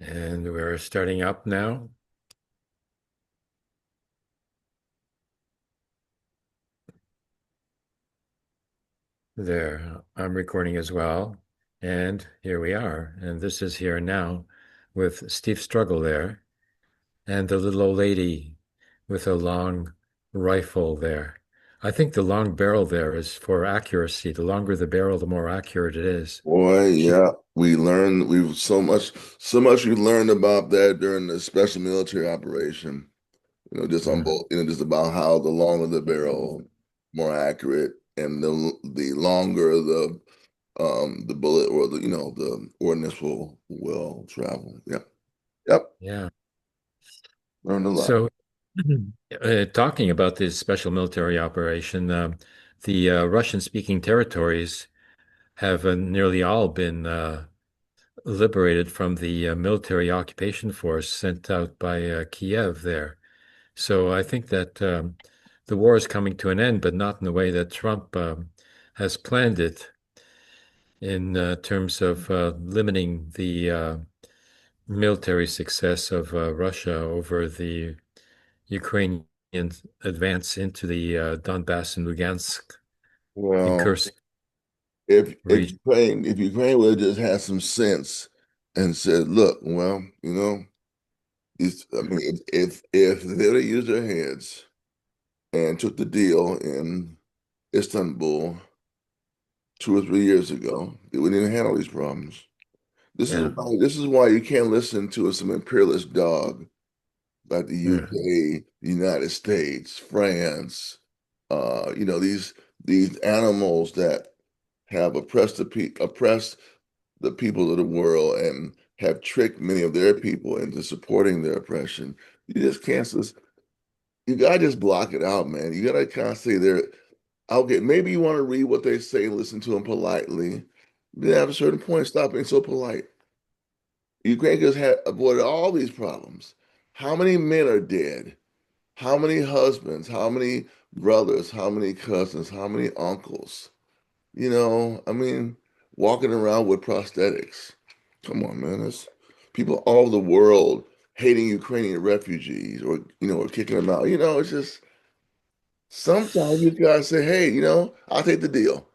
And we're starting up now. There, I'm recording as well. And here we are. And this is Here and Now with Steve Struggle there and the little old lady with a long rifle there. I think the long barrel there is for accuracy. The longer the barrel, the more accurate it is. Boy, She, yeah, we've so much we learned about that during the special military operation. Just on uh, both, just about how the longer the barrel, more accurate, and the longer the bullet or the ordnance will travel. Yep, yep, yeah. learned a lot. So, talking about this special military operation, the Russian-speaking territories have nearly all been liberated from the military occupation force sent out by Kiev there. So I think that the war is coming to an end, but not in the way that Trump has planned it in terms of limiting the military success of Russia over the Ukrainian advance into the Donbass and Lugansk and Well, Kursk if region. Ukraine would have just had some sense and said, "Look, well, I mean, if they would have used their heads and took the deal in Istanbul 2 or 3 years ago, they wouldn't even handle these problems. Yeah. This is why you can't listen to some imperialist dog like the Yeah. UK, the United States, France, these animals that have oppressed the people of the world and have tricked many of their people into supporting their oppression. You just can't. You gotta just block it out, man. You gotta kind of say there. Okay, maybe you want to read what they say and listen to them politely. Then at a certain point, stop being so polite. Ukraine has had avoided all these problems. How many men are dead? How many husbands? How many brothers? How many cousins? How many uncles? I mean, walking around with prosthetics. Come on, man. It's people all over the world hating Ukrainian refugees or kicking them out. It's just sometimes you gotta say, hey, I'll take the deal.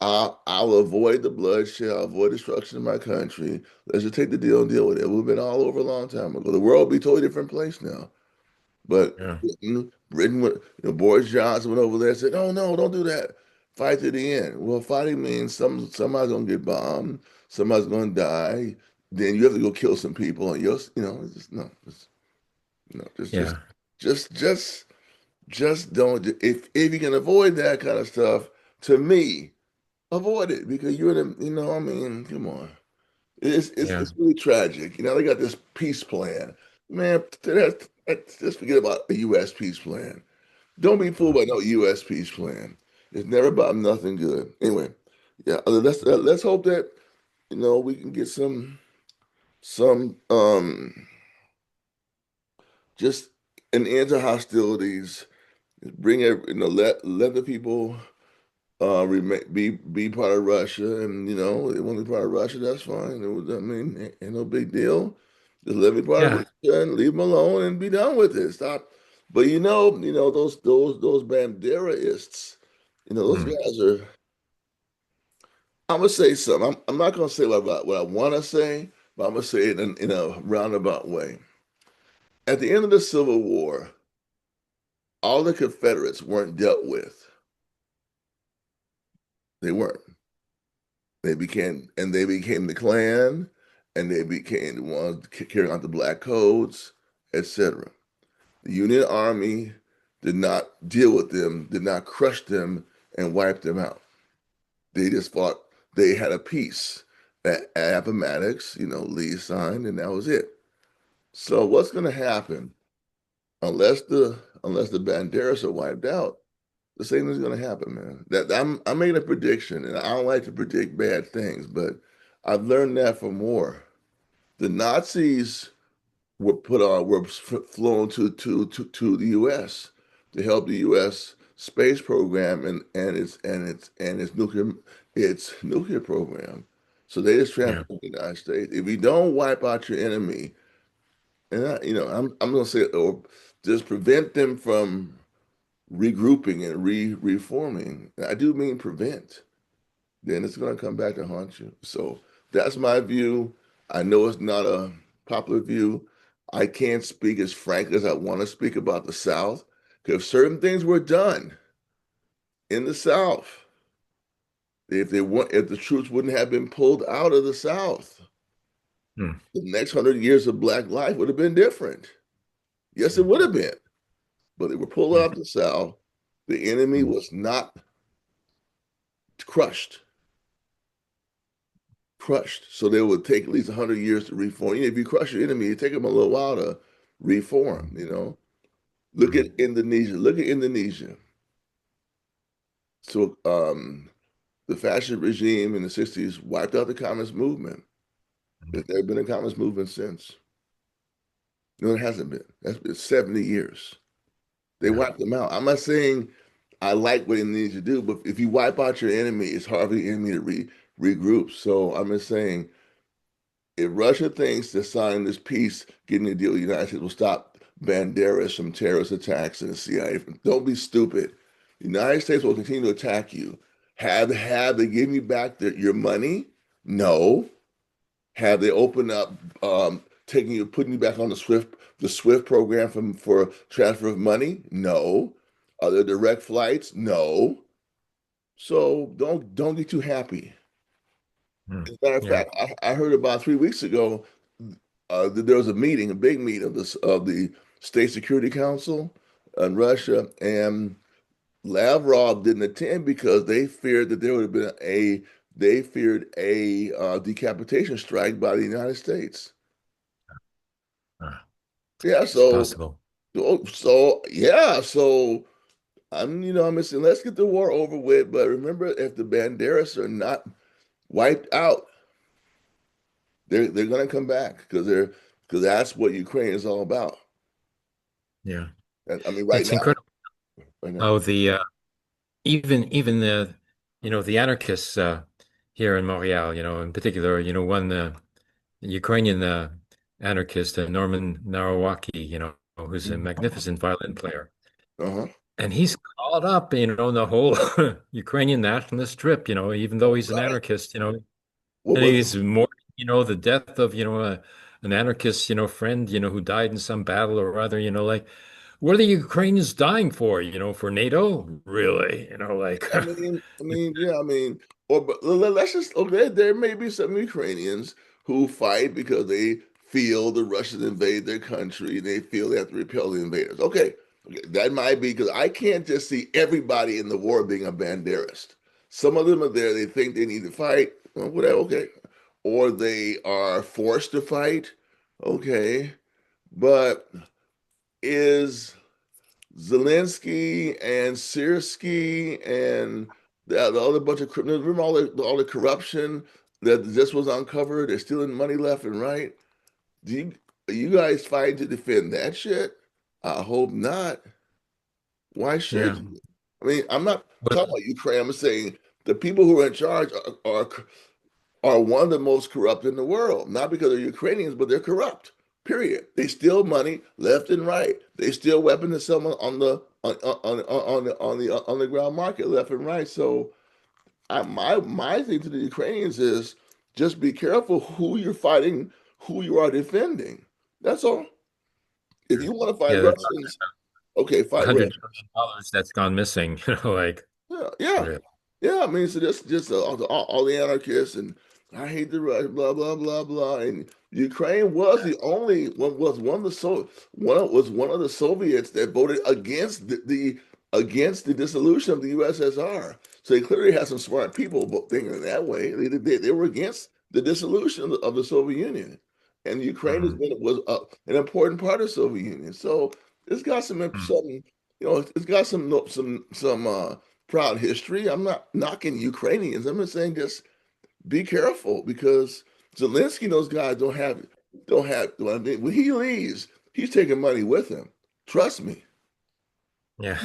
I'll avoid the bloodshed. I'll avoid destruction of my country. Let's just take the deal and deal with it. We've been all over a long time ago. The world will be a totally different place now. But Yeah. Britain, Boris Johnson went over there and said, "Oh no, don't do that. Fight to the end." Well, fighting means somebody's gonna get bombed, somebody's gonna die. Then you have to go kill some people, and it's just no, no, Yeah. just, just, just don't. If you can avoid that kind of stuff, to me, avoid it because you're the, I mean, come on. Yeah. It's really tragic. They got this peace plan. Man, just forget about a U.S. peace plan. Don't be fooled by no U.S. peace plan. It's never about nothing good. Anyway, yeah. Let's hope that we can get some just an end to hostilities. Bring it. Let the people remain be part of Russia, and they want to be part of Russia. That's fine. I mean, ain't no big deal. Just let me be part of Yeah. Russia and leave them alone and be done with it. Stop. But those banderaists. Those Mm. guys are. I'm gonna say something. I'm not gonna say what I want to say, but I'm gonna say it in a roundabout way. At the end of the Civil War, all the Confederates weren't dealt with. They weren't. They became the Klan, and they became the ones carrying out the black codes, etc. The Union Army did not deal with them, did not crush them and wipe them out. They just fought. They had a peace at Appomattox, Lee signed, and that was it. So what's going to happen unless the Banderas are wiped out? The same thing's going to happen, man. That I'm making a prediction, and I don't like to predict bad things, but I've learned that from war. The Nazis were flown to the U.S. to help the U.S. space program and its nuclear program. So they just Yeah. transformed the United States. If you don't wipe out your enemy, and I'm gonna say, or just prevent them from regrouping and reforming. I do mean prevent. Then it's gonna come back to haunt you. So that's my view. I know it's not a popular view. I can't speak as frank as I want to speak about the South because certain things were done in the South. If the troops wouldn't have been pulled out of the South, Mm. the next 100 years of Black life would have been different. Yes, it Mm. would have been. But they were pulled Yeah. out of the South. The enemy Mm. was not crushed. Crushed. So they would take at least 100 years to reform. If you crush your enemy, it take them a little while to reform, Mm. Look Mm. at Indonesia. Look at Indonesia. So the fascist regime in the 60s wiped out the communist movement. There's never been a communist movement since. No, it hasn't been. That's been 70 years. They Yeah. wiped them out. I'm not saying I like what Indonesia do, but if you wipe out your enemy, it's hard for the enemy to regroup. So I'm just saying if Russia thinks that signing this peace, getting a deal with the United States will stop Banderas from terrorist attacks and the CIA, don't be stupid. The United States will continue to attack you. Have they given you back your money? No. Have they opened up, putting you back on the SWIFT program for transfer of money? No. Are there direct flights? No. So don't get too happy. Mm. As a matter of Yeah. fact, I heard about 3 weeks ago that there was a meeting, a big meeting of the State Security Council in Russia, and Lavrov didn't attend because they feared that there would have been a decapitation strike by the United States. Uh, Yeah, it's possible. so I'm saying let's get the war over with, but remember if the Banderas are not wiped out, they're going to come back because that's what Ukraine is all about. Yeah. And I mean, right It's now, incredible right now. how the even the the anarchists here in Montreal, in particular, one Ukrainian anarchist, Norman Narowaki, who's a magnificent violin player. Uh-huh. And he's caught up, in the whole Ukrainian nationalist trip, even though he's an Right. anarchist, What and was he's more, the death of, an anarchist, friend, who died in some battle or other, like, what are the Ukrainians dying for, for NATO? Really? Like, yeah, but let's just okay. There may be some Ukrainians who fight because they feel the Russians invade their country. They feel they have to repel the invaders. Okay, that might be because I can't just see everybody in the war being a banderist. Some of them are there. They think they need to fight. Well, whatever. Okay, or they are forced to fight. Okay, but is Zelensky and Sirski and the other bunch of criminals. Remember all the corruption that just was uncovered? They're stealing money left and right. Do you are you guys fighting to defend that shit? I hope not. Why should yeah. you? I'm not But talking about Ukraine. I'm saying the people who are in charge are one of the most corrupt in the world. Not because they're Ukrainians, but they're corrupt. Period. They steal money left and right. They steal weapons and sell them on the underground market left and right. So my thing to the Ukrainians is just be careful who you're fighting, who you are defending. That's all. If you want to fight yeah, they're talking Russians, okay, fight $100 billion that's gone missing, like, Yeah, yeah, really. yeah. So just all the anarchists and I hate the Russians, blah blah blah blah. And Ukraine was the only one was one of the one of the Soviets that voted against against the dissolution of the USSR. So they clearly had some smart people thinking that way. They were against the dissolution of the Soviet Union, and Ukraine Mhm. was an important part of the Soviet Union. So it's got some it's got some proud history. I'm not knocking Ukrainians. I'm just saying just be careful because Zelensky and those guys don't have when he leaves, he's taking money with him. Trust me. Yeah.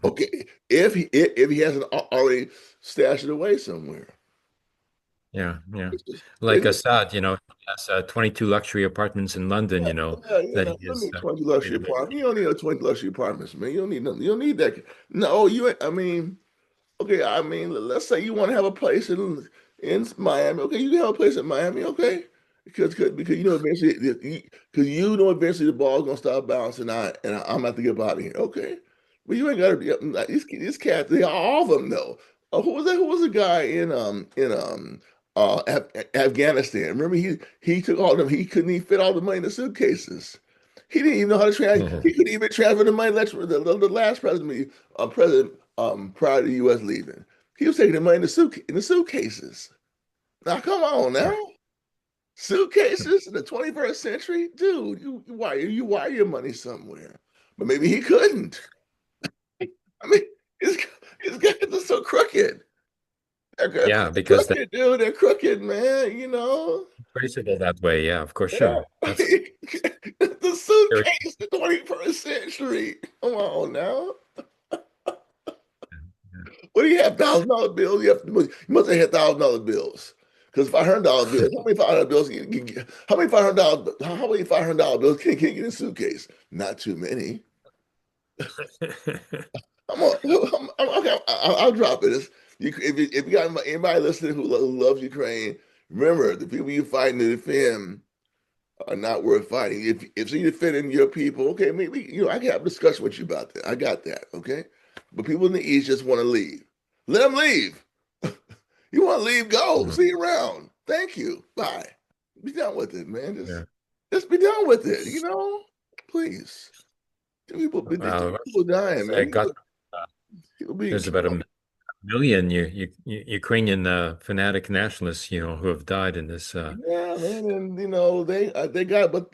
Okay, if he hasn't already stashed it away somewhere. Yeah, yeah. It's just, Like it's Assad, he has 22 luxury apartments in London, Yeah, you that know, he you don't is need 20 luxury renovating. apartments. You don't need a 20 luxury apartments, man. You don't need nothing. You don't need that. No, you ain't, I mean, okay, I mean, let's say you want to have a place in Miami. Okay, you can have a place in Miami, okay? Because you know eventually because you know eventually the ball's gonna start bouncing out and I'm gonna have to get out of here. Okay. But you ain't gotta be these cats, they all of them though. Who was that? Who was the guy in Afghanistan? Remember he took all them, he couldn't even fit all the money in the suitcases. He didn't even know how to he couldn't even transfer the money. The last president prior to the U.S. leaving. He was taking the money in the suitcases. Now, come on now. Suitcases in the 21st century? Dude, you wire your money somewhere. But maybe he couldn't. I mean, his, his guys are so crooked. They're Yeah, because that's crooked, dude. They're crooked, man. traceable that way. Yeah, of course, Yeah. sure. That's The very, suitcase, the 21st century. Come on now. What do you have? $1,000 bills? You must have had $1,000 bills. Because $500 bills, how many $500 bills how many $500 bills can you get in a suitcase? Not too many. I'm on, okay, I'll drop it. If you got anybody listening who loves Ukraine, remember the people you fighting to defend are not worth fighting. If you're defending your people, okay, maybe I can have a discussion with you about that. I got that, okay. But people in the East just want to leave. Let them leave. You want to leave? Go. Mhm. See you around. Thank you. Bye. Be done with it, man. Yeah. Just be done with it. Please. Well, People dying, I man. got People being there's about killed. a million Ukrainian fanatic nationalists, who have died in this. Yeah, man, and they got, but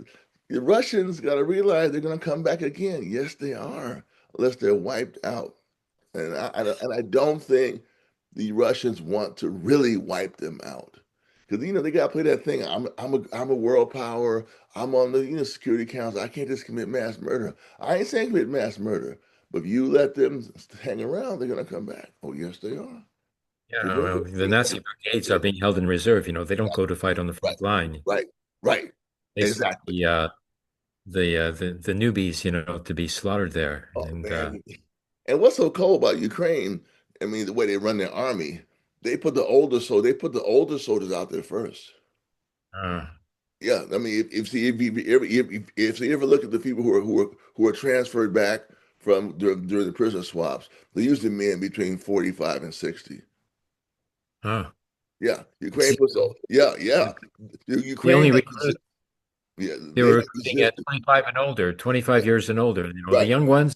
the Russians got to realize they're going to come back again. Yes, they are, unless they're wiped out. And I don't think the Russians want to really wipe them out because they got to play that thing. I'm a world power. I'm on the Security Council. I can't just commit mass murder. I ain't saying commit mass murder, but if you let them hang around, they're going to come back. Oh, yes, they are. Yeah, Remember, well, the Nazi brigades are being held in reserve. They don't go to fight on the right, front line. right, right. They send Exactly. the newbies, to be slaughtered there. Oh And man. And what's so cool about Ukraine? I mean, the way they run their army, they put the older soldiers out there first. uh, Yeah, I mean, if you ever look at the people who are transferred back from during the prison swaps, they're usually men between 45 and 60. uh, Yeah, it's Ukraine puts yeah, yeah. the Ukraine only has recruit yeah, they they were have recruiting at resisted. 25 and older, 25 years and older. The Right. young ones,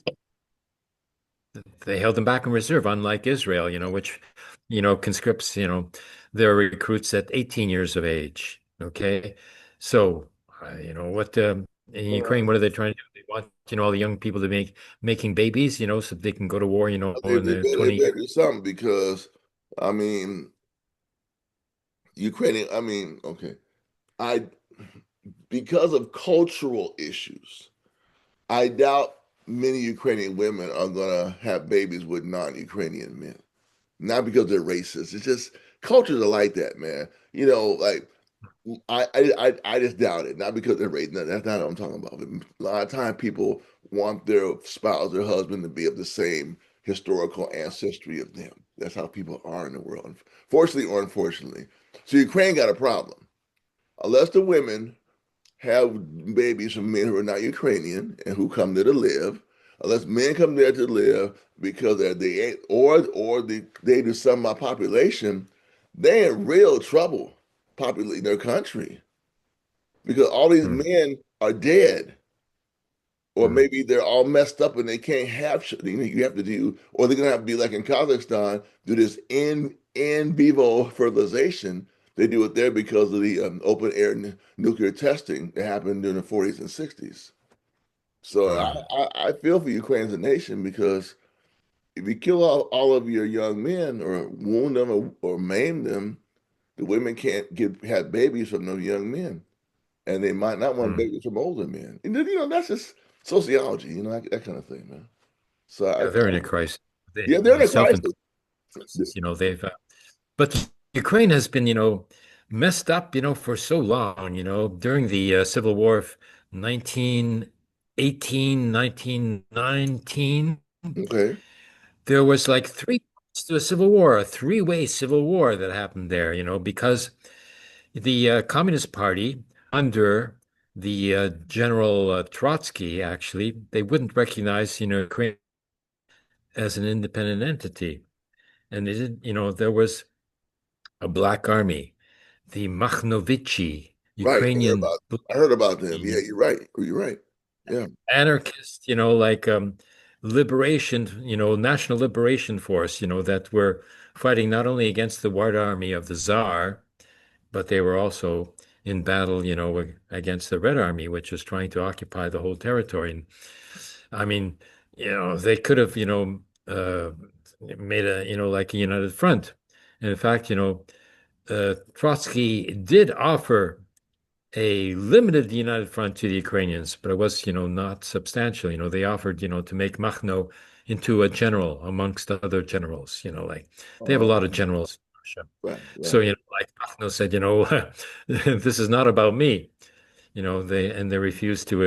they held them back in reserve, unlike Israel, which, conscripts, their recruits at 18 years of age. Okay. So, what, in Ukraine, Well, what are they trying to do? They want, all the young people to making babies, so they can go to war, in the they 20 better years. do something because I mean, Ukrainian. I mean, okay, I because of cultural issues, I doubt many Ukrainian women are gonna have babies with non-Ukrainian men. Not because they're racist. It's just cultures are like that, man. Like I just doubt it. Not because they're racist. No, that's not what I'm talking about. But a lot of time people want their spouse, their husband, to be of the same historical ancestry of them. That's how people are in the world, fortunately or unfortunately. So Ukraine got a problem. Unless the women have babies from men who are not Ukrainian and who come there to live, unless men come there to live because they they do some of my population, they're in real trouble populating their country because all these Hmm, men are dead. Or hmm. maybe they're all messed up and they can't have you have to do, or they're gonna have to be like in Kazakhstan, do this in vivo fertilization. They do it there because of the open air nuclear testing that happened during the 40s and 60s. So Uh, I feel for Ukraine as a nation because if you kill all of your young men or wound them or maim them, the women can't have babies from those young men, and they might not want hmm. babies from older men. And that's just sociology, that kind of thing, man. So Yeah, they're in a crisis. yeah, they're in a Self-imposed crisis. crisis, they've, but Ukraine has been, messed up, for so long, during the Civil War of 1918, 1919. Okay. There was like three parts to a civil war, a three-way civil war that happened there, because the Communist Party under the General Trotsky, actually, they wouldn't recognize, Ukraine as an independent entity. And they did, there was a black army, the Makhnovitchy, Right. Ukrainian Black I heard about them. Yeah, Army, you're right. You're right. Yeah. anarchist, like liberation, national liberation force, that were fighting not only against the White Army of the Tsar, but they were also in battle, against the Red Army, which was trying to occupy the whole territory. And I mean, they could have, made a, like a united front. And in fact, Trotsky did offer a limited united front to the Ukrainians, but it was, not substantial. They offered, to make Makhno into a general amongst other generals, like they have a lot of Um, generals in Russia. right, So, right. like Makhno said, this is not about me, they refused to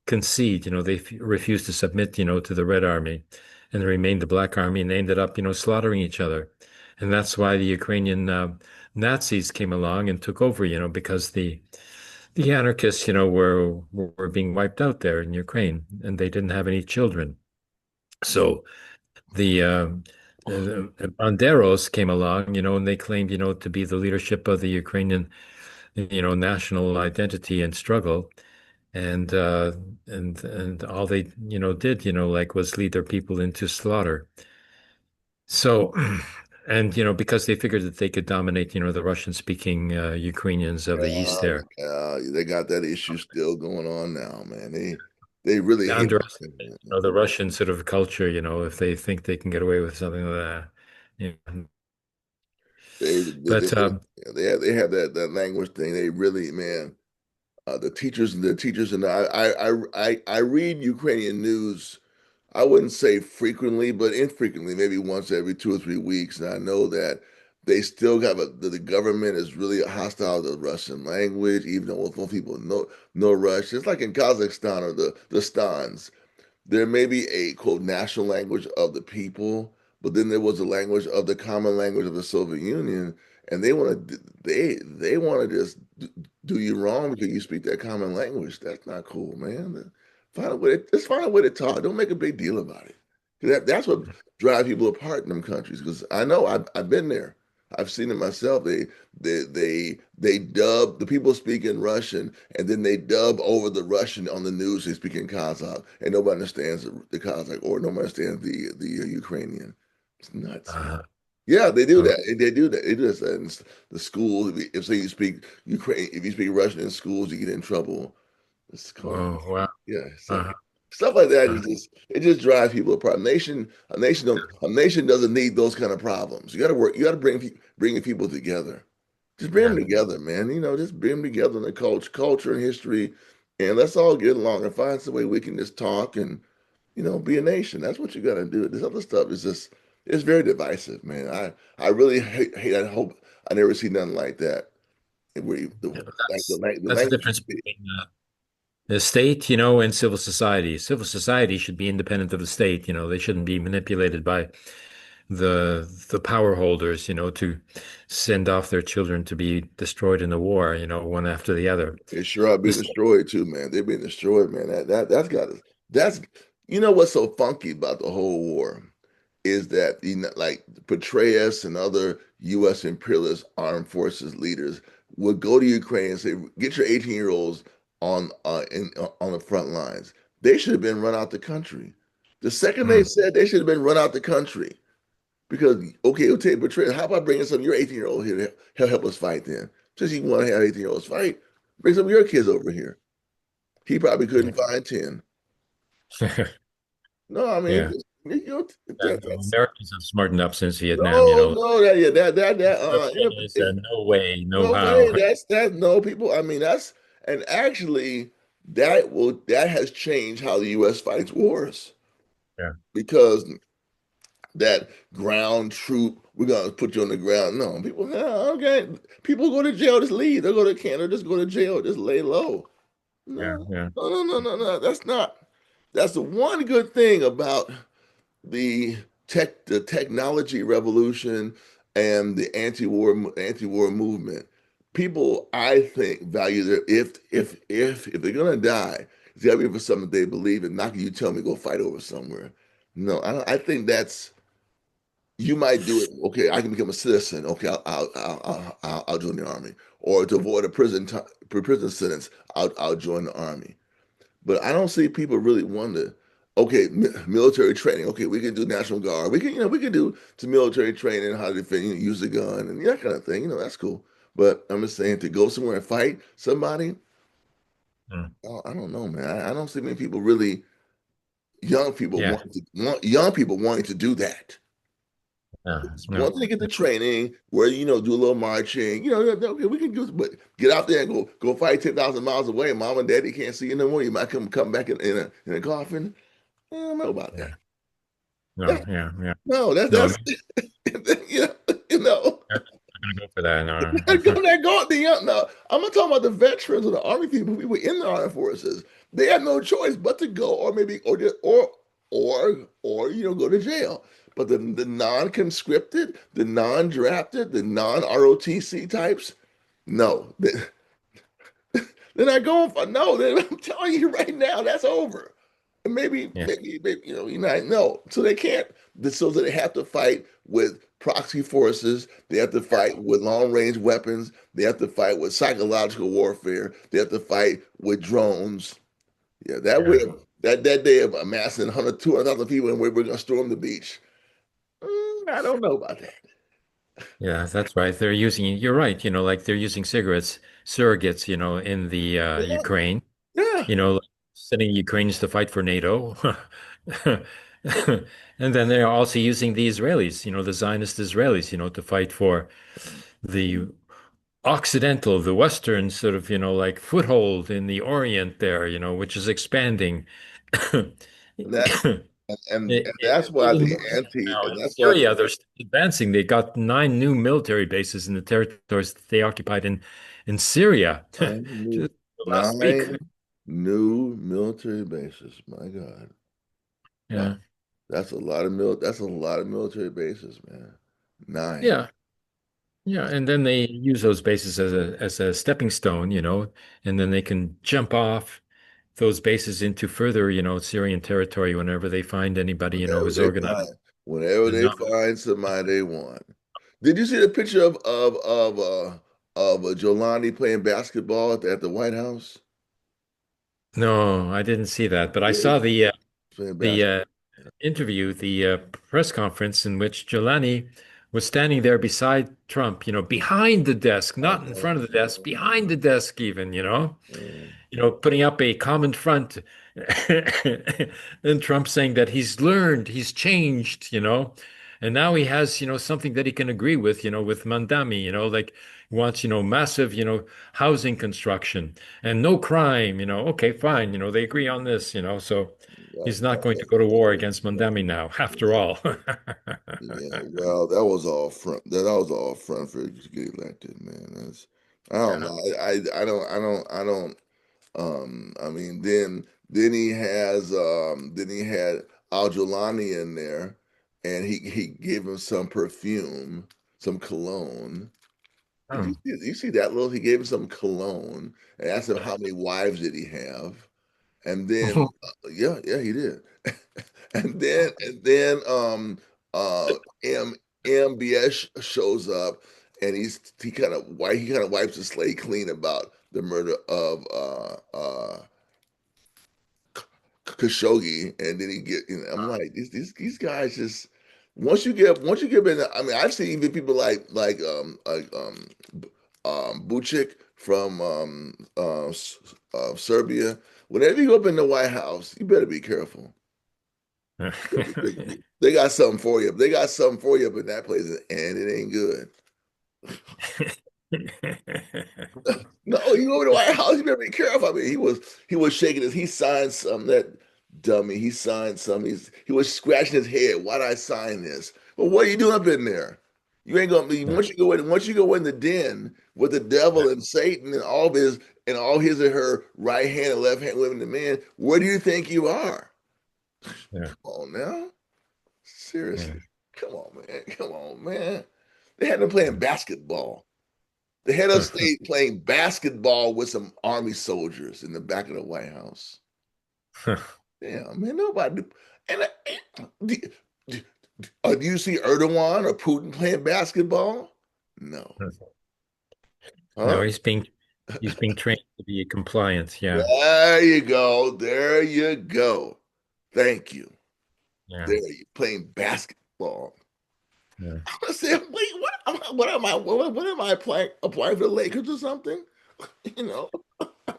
concede, they refused to submit, to the Red Army, and they remained the Black Army, and they ended up, slaughtering each other. And that's why the Ukrainian Nazis came along and took over, because the anarchists, were being wiped out there in Ukraine, and they didn't have any children. Mm. So the Banderos came along, and they claimed, to be the leadership of the Ukrainian, national identity and struggle. And and all they, did, like was lead their people into slaughter. So, and because they figured that they could dominate, the Russian-speaking Ukrainians of the east Yeah, there. they got that issue still going on now, man. They really They hate underestimate, it. the Russian sort of culture, if they think they can get away with something like that. Yeah. They But they have that language thing. They really, man. The teachers, and I read Ukrainian news. I wouldn't say frequently, but infrequently, maybe once every 2 or 3 weeks. And I know that they still got the government is really hostile to the Russian language, even though most people know Russian. It's like in Kazakhstan or the Stans. There may be a quote national language of the people, but then there was a language of the common language of the Soviet Union, and they want to just do you wrong because you speak that common language. That's not cool, man. Find a way. Just find a way to talk. Don't make a big deal about it. That's what drives people apart in them countries. Because I know I've been there. I've seen it myself. They dub the people speaking Russian, and then they dub over the Russian on the news. They speak in Kazakh, and nobody understands the Kazakh, or nobody understands the Ukrainian. It's nuts, man. uh, Yeah, they do oh, that. They do that. They do that in the schools. If say you speak Ukraine, if you speak Russian in schools, you get in trouble. It's called, oh, wow. yeah. So Uh, stuff like that uh, is just it just drives people apart. A nation doesn't need those kind of problems. You got to work. You got to bring people together. Just bring them yeah. together, man. Just bring them together in the culture and history, and let's all get along and find some way we can just talk and be a nation. That's what you got to do. This other stuff is just it's very divisive, man. I really hate. I hope I never see nothing like that. Where Yeah, the that's the language. difference between the state, and civil society. Civil society should be independent of the state. They shouldn't be manipulated by the power holders, to send off their children to be destroyed in the war, one after the other. They sure are being This, destroyed too, man. They're being destroyed, man. That's got to that's what's so funky about the whole war is that like Petraeus and other U.S. imperialist armed forces leaders would go to Ukraine and say, "Get your 18-year-olds on the front lines." They should have been run out the country. The second they mm, said they should have been run out the country because okay, it'll take Petraeus. How about bringing some of your 18-year-old here to help us fight then? Since you want to have 18-year-olds fight, bring some of your kids over here. He probably couldn't find 10. yeah. No, I mean, Yeah. No, that's Americans have smartened up since Vietnam, no, that yeah, Is no way, no no way. how. That's no people. I mean, and actually that has changed how the U.S. fights wars Yeah. because that ground troop. We're gonna put you on the ground. No, people, no, okay. People go to jail, just leave. They go to Canada, just go to jail, just lay low. Yeah, No, yeah, no. That's not. That's the one good thing about the the technology revolution and the anti-war movement. People, I think, value their if they're gonna die, it's gotta be for something they believe in. Not can you tell me go fight over somewhere. No, I think that's you might do it. Okay, I can become a citizen. Okay, I'll join the army, or to avoid a prison sentence, I'll join the army. But I don't see people really want to. Okay, military training. Okay, we can do National Guard. We can, we can do some military training, how to defend, use a gun, and that kind of thing. That's cool. But I'm just saying to go somewhere and fight somebody. mm, Oh, I don't know, man. I don't see many people really young people yeah, young people wanting to do that. no, One thing to get the training where do a little marching. Okay, we can do, but get out there and go fight 10,000 miles away. Mom and daddy can't see you no more. You might come back in a coffin. I don't know about that. yeah, no, yeah, yeah, No, no. that's you know, you know. I'm not gonna go for that. I go No. that go the no. I'm not talking about the veterans or the army people. We were in the armed forces. They had no choice but to go, or maybe, or just, or go to jail. But the non-conscripted, the non-drafted, the non-ROTC types, no, they're not going for no. I'm telling you right now, that's over. And Yeah, maybe you might know. So they can't. So they have to fight with proxy forces. They have to fight with long range weapons. They have to fight with psychological warfare. They have to fight with drones. Yeah, that way, yeah, that day of amassing 100, 200,000 people and we're going to storm the beach. I don't know about that. yeah. That's right. They're using. You're right. Like they're using cigarettes surrogates. In the Yeah, Ukraine. yeah. Like sending Ukrainians to fight for NATO. And then they're also using the Israelis, the Zionist Israelis, to fight for the Occidental, the Western sort of, like foothold in the Orient there, which is expanding. And that and that's why Even the more so anti now and in that's why Syria, they're still advancing. They got 9 new military bases in the territories that they occupied in Syria nine new just last week. nine new military bases. My God. Wow. Yeah. That's a lot of military bases, man. Nine. Yeah. Yeah, and then they use those bases as a stepping stone, and then they can jump off those bases into further, Syrian territory whenever they find anybody, Whenever who's they organized. find whenever And they not, find somebody they want. Did you see the picture of Jolani playing basketball at the White House? no, I didn't see that, but I Yeah, saw playing the basketball. interview, the press conference in which Jelani was standing there beside Trump, behind the desk, not in front of the desk, behind the desk even, putting up a common front. And Trump saying that he's learned, he's changed, and now he has, something that he can agree with, with Mandami, like he wants, massive, housing construction and no crime, okay, fine, they agree on this, so That, he's not that going to was go to war against Mandami now, after all. Yeah, well, that was all front. That was all front for to get elected, man. I don't Yeah. know. I don't. I mean, then he had Al Jolani in there, and he gave him some perfume, some cologne. Oh. You see that little? He gave him some cologne and asked him how many wives did he have, and then yeah, he did. And then M MBS shows up and he kind of wipes the slate clean about the murder of Khashoggi, and then I'm like these guys just once you get in, I mean I've seen even people Bucic from Serbia. Whenever you go up in the White House, you better be careful. They got something for you. They got something for you up in that place, and it ain't good. No, you go over to the White House, you better be careful. I mean, he was shaking his. He signed something that dummy. He signed something. He was scratching his head. Why did I sign this? Well, what are you doing up in there? You ain't gonna be Yeah. once you go in the den with the devil and Satan and all his or her right hand and left hand women and men. Where do you think you are? Yeah. Come on now, Yeah. seriously. Come on, man. Come on, man. They had them playing basketball. The head of state playing basketball with some army soldiers in the back of the White House. Damn, man, nobody. Do, do, do you see Erdogan or Putin playing basketball? No. No, Huh? he's being trained to be compliant. Yeah. There you go. There you go. Thank you. Yeah. There you playing basketball. Yeah. I said, wait, what am I? What am I applying for the Lakers or something? You know?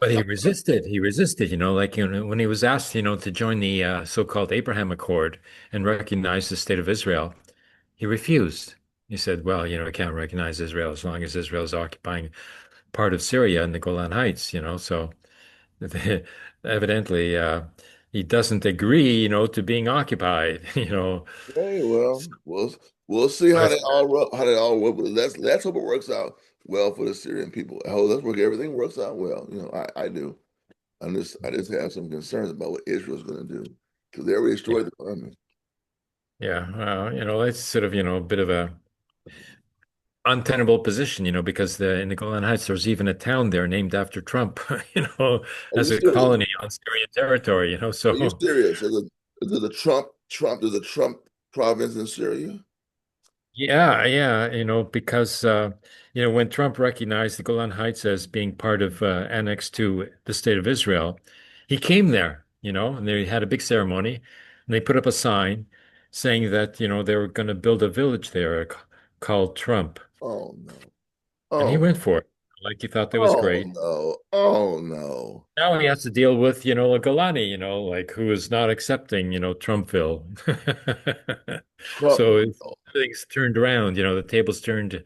But he resisted. He resisted, like when he was asked, to join the so-called Abraham Accord and recognize the state of Israel, he refused. He said, well, I can't recognize Israel as long as Israel is occupying part of Syria and the Golan Heights, so evidently he doesn't agree, to being occupied, Hey, well, we'll see how But that all work. Let's hope it works out well for the Syrian people. I hope everything works out well. I do. I just have some concerns about what Israel's going to do because they already yeah, destroyed the army. yeah, well, it's sort of, a bit of a untenable position, because in the Golan Heights, there's even a town there named after Trump, Are you as a serious? colony on Syrian territory, Are you so serious? There's a Trump province in Syria? yeah, yeah, because when Trump recognized the Golan Heights as being part of annexed to the state of Israel, he came there, and they had a big ceremony, and they put up a sign saying that, they were going to build a village there called Trump, Oh no! and he Oh went for it, like he thought that was oh great. no! Oh no! Now he has to deal with, a Golani, like who is not accepting, Trumpville. Trump! So No. everything's turned around, the tables turned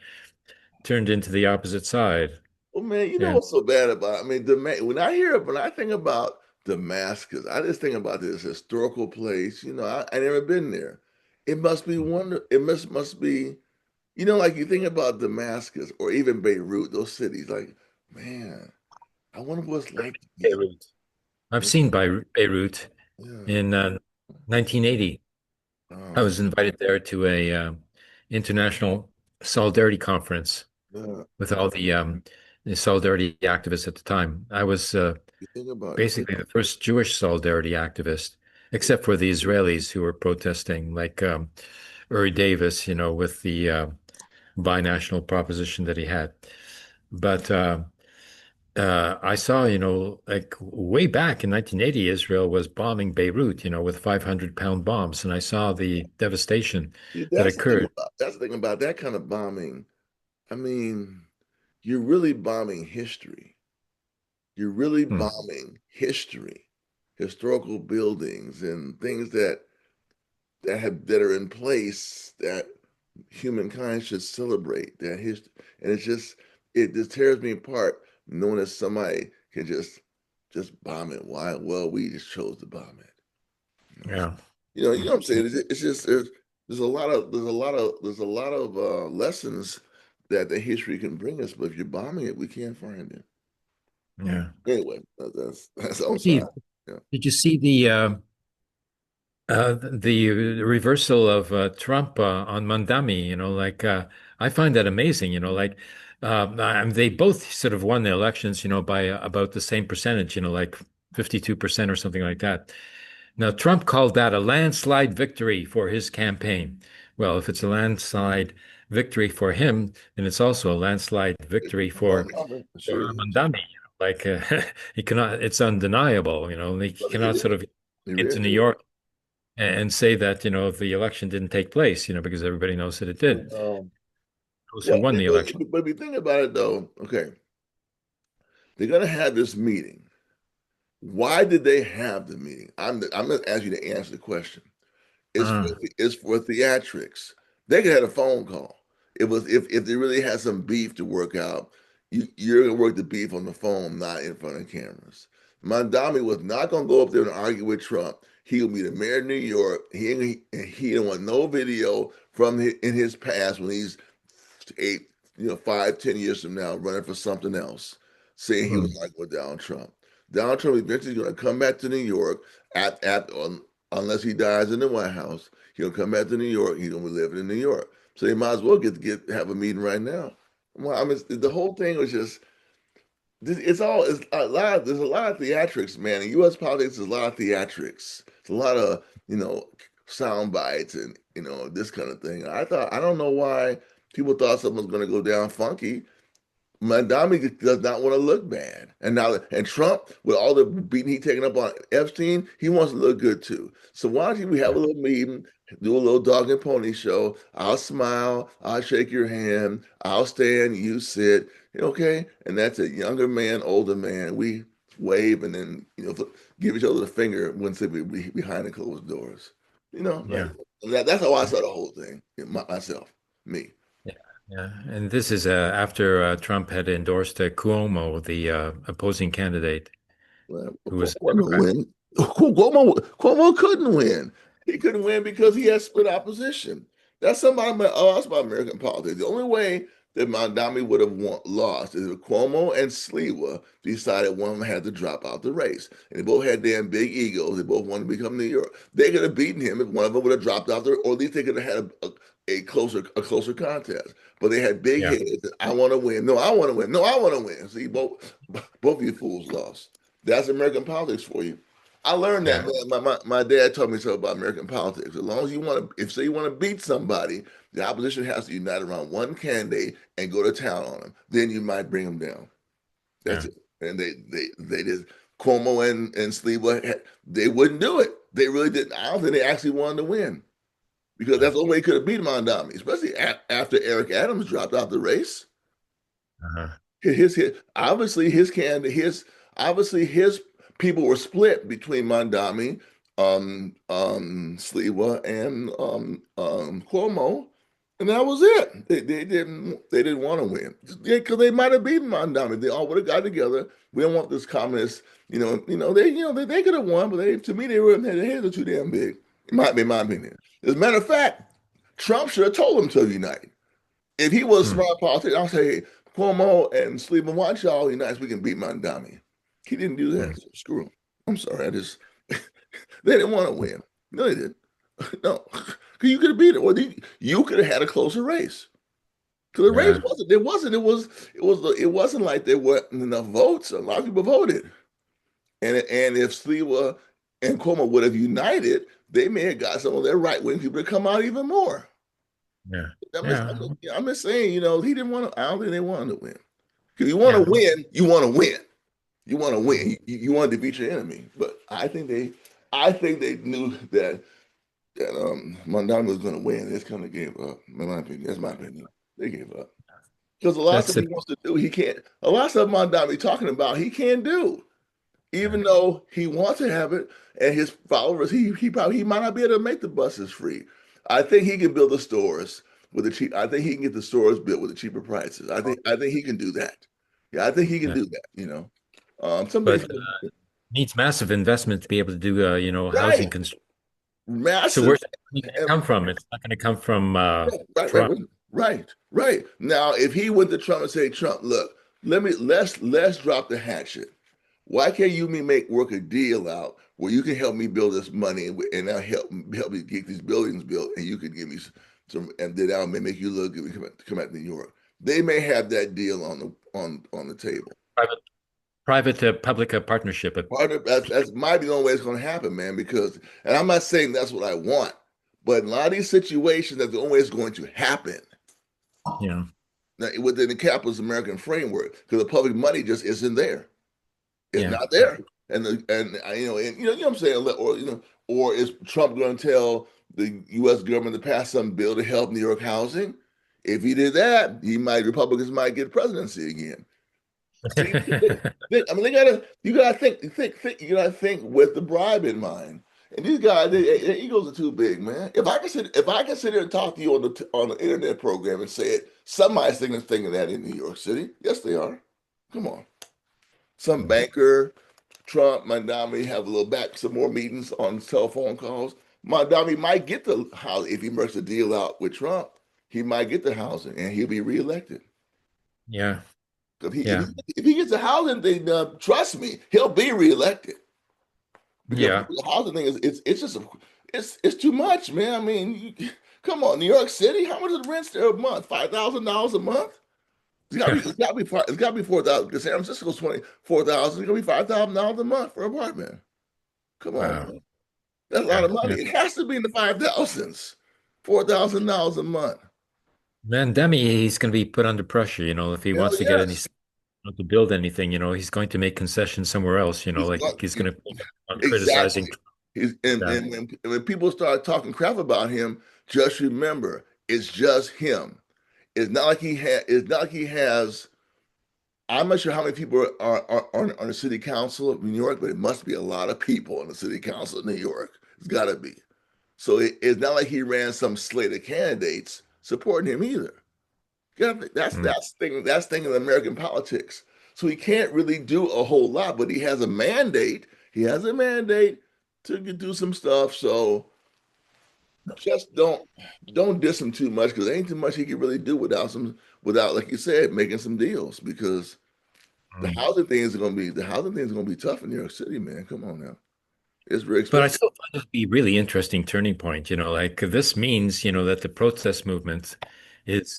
into the opposite side. Well, man, you know Yeah. what's so bad about? I mean, when I think about Damascus, I just think about this historical place. I never been there. It must be wonder. It must be. Like you think about Damascus or even Beirut, those cities. Like, man, I wonder what it's like to be. Beirut. I've Yeah, seen Beirut yeah. in 1980. I Oh, was invited there to a international solidarity conference yeah. with all the solidarity activists at the time. I was You think about it. basically the first Jewish solidarity activist, except for the Israelis who were protesting, like Uri Davis, with the binational proposition that he had. But I saw, like way back in 1980, Israel was bombing Beirut, with 500-pound bombs, and I saw the devastation See, that occurred. that's the thing about that kind of bombing. I mean, you're really bombing history. You're really Hmm. bombing history, historical buildings and things that are in place that humankind should celebrate that history. And it just tears me apart knowing that somebody can just bomb it. Why? Well, we just chose to bomb it. Yeah. You know what I'm saying? It's just there's a lot of lessons that the history can bring us, but if you're bombing it, we can't find it. Yeah. Anyway, that's on side. Steve, Yeah. did you see the reversal of Trump on Mandami? Like I find that amazing. They both sort of won the elections, by about the same percentage. Like 52% or something like that. Now, Trump called that a landslide victory for his campaign. Well, if it's a landslide victory for him, then it's also a landslide victory Oh, for, no, it for sure is. Mandami. Like he cannot, it's undeniable. He But it cannot sort is. of It get to New really York and say that, if the election didn't take place, because everybody knows that it is. did. Those who Well, won the election. but if you think about it, though, okay, they're gonna have this meeting. Why did they have the meeting? I'm gonna ask you to answer the question. It's for Uh, it's for theatrics. They could have a phone call. It was if they really had some beef to work out. You're gonna work the beef on the phone, not in front of cameras. Mandami was not gonna go up there and argue with Trump. He'll be the mayor of New York. He don't want no video from in his past when he's 8, 5, 10 years from now, running for something else, saying he was Mm. like with Donald Trump. Donald Trump eventually is going to come back to New York unless he dies in the White House. He'll come back to New York. He's going to be living in New York. So they might as well get have a meeting right now. Well, I mean, the whole thing was just it's a lot. There's a lot of theatrics, man. In U.S. politics, there's a lot of theatrics. It's a lot of sound bites and this kind of thing. I don't know why people thought something was going to go down funky. Mandami does not want to look bad. And Trump, with all the beating he taken up on Epstein, he wants to look good too. So why don't we have Yeah. a little meeting, do a little dog and pony show? I'll smile, I'll shake your hand, I'll stand, you sit, okay? And that's a younger man, older man. We wave and then give each other the finger when we behind the closed doors. Like Yeah. that's how I saw the whole thing myself, me. Yeah. Yeah. And this is after Trump had endorsed Cuomo, the opposing candidate, Well, who Cuomo was a wasn't gonna Democrat. win. Cuomo couldn't win. He couldn't win because he had split opposition. That's about American politics. The only way that Mondami would have lost is if Cuomo and Sliwa decided one of them had to drop out the race. And they both had damn big egos. They both wanted to become New York. They could have beaten him if one of them would have dropped out there, or at least they could have had a closer contest. But they had big Yeah. heads. I want to win. No, I want to win. No, I want to win. See, both of you fools lost. That's American politics for you. I learned that, Yeah. man. My dad taught me something about American politics. As long as if say you want to beat somebody, the opposition has to unite around one candidate and go to town on him. Then you might bring them down. That's Yeah. it. And they just Cuomo and Sliwa they wouldn't do it. They really didn't. I don't think they actually wanted to win because Yeah. that's the only way he could have beat Mondami, especially after Eric Adams dropped out the race. Uh-huh. His obviously his people were split between Mandami, Sliwa, and Cuomo, and that was it. They didn't want to win because they might have beaten Mandami. They all would have got together. We don't want this communist. They could have won, but to me their heads are too damn big. It might be my opinion. As a matter of fact, Trump should have told them to unite. If he was a Hmm. smart politician, I'll say Cuomo and Sleeping watch y'all unite so we can beat Mondami. He didn't do Hmm. that. So screw him. I'm sorry. They didn't want to win. No, they didn't. No, because you could have beat it, or you could have had a closer race. Because the race Yeah. wasn't like there weren't enough votes. A lot of people voted, and if Sliwa and Cuomo would have united, they may have got some of their right wing people to come out even more. Yeah. I'm just, I'm Yeah. just, I'm just saying, he didn't want to. I don't think they wanted to win. If you want Yeah. to win, you want to win. You want to win. You want to defeat your enemy. But I think they knew that Mondani was going to win. They just kind of gave up. In my opinion, that's my opinion. They gave up because a lot of That's stuff the he wants to do, he can't. A lot of stuff Mondani talking about, he can't do. yeah. Even though he wants to have it, and his followers, he might not be able to make the buses free. I think he can build the stores with the cheap. I think he can get the stores built with the cheaper prices. I think he can do that. Yeah, I think he can Yeah. do that. Somebody's But needs massive investment to be able to do housing right, construction. So massive, where's that money going to and come from? It's not going to come from right, right, Trump. right, right. Now, if he went to Trump and say, Trump, look, let's drop the hatchet. Why can't you me make work a deal out where you can help me build this money and I'll help me get these buildings built and you could give me some and then I may make you look good when you come out to New York. They may have that deal on the table. Private public partnership. Part of that's might be the only way it's going to happen, man. Because and I'm not saying that's what I want, but in a lot of these situations, that's the only way it's going to happen. Yeah. Now, within the capitalist American framework, because the public money just isn't there. It's Yeah. not there. And what I'm saying, or is Trump going to tell the U.S. government to pass some bill to help New York housing? If he did that, Republicans might get presidency again. See, I mean, you gotta think, you gotta think with the bribe in mind. And these guys, their egos are too big, man. If I can sit here and talk to you on the internet program and say it, somebody's thinking that in New York City. Yes, they are. Come on, some banker, Trump, Mondami have a little back, some more meetings on cell phone calls. Mondami might get the house if he works a deal out with Trump. He might get the housing and he'll be reelected. Yeah. If he if Yeah. he, if he gets the housing thing done, trust me, he'll be reelected because Yeah. the housing thing is it's just it's too much, man. I mean, come on, New York City, how much is the rent there a month? $5,000 a month? It's gotta be 4,000 because San Francisco's 24,000. It's gonna be $5,000 a month for an apartment. Come on, Wow. man. That's a lot Yeah. of money. Yeah. It has to be in the 5,000s. $4,000 a month. Man, Demi, he's going to be put under pressure, if he Hell wants to get any yes. to build anything, he's going to make concessions somewhere else, He's like got, he's going to pick up on criticizing exactly. Trump. He's Yeah. and when people start talking crap about him, just remember it's just him. It's not like he has. I'm not sure how many people are on the city council of New York, but it must be a lot of people on the city council of New York. It's got to be. So it's not like he ran some slate of candidates supporting him either. Yeah, Mm. that's thing in American politics. So he can't really do a whole lot, but he has a mandate. He has a mandate to do some stuff. So just don't diss him too much because there ain't too much he can really do without like you said making some deals because Mm. the housing thing is gonna be tough in New York City, man. Come on now, it's very But I expensive. still find it to be a really interesting turning point, like this means, that the protest movement is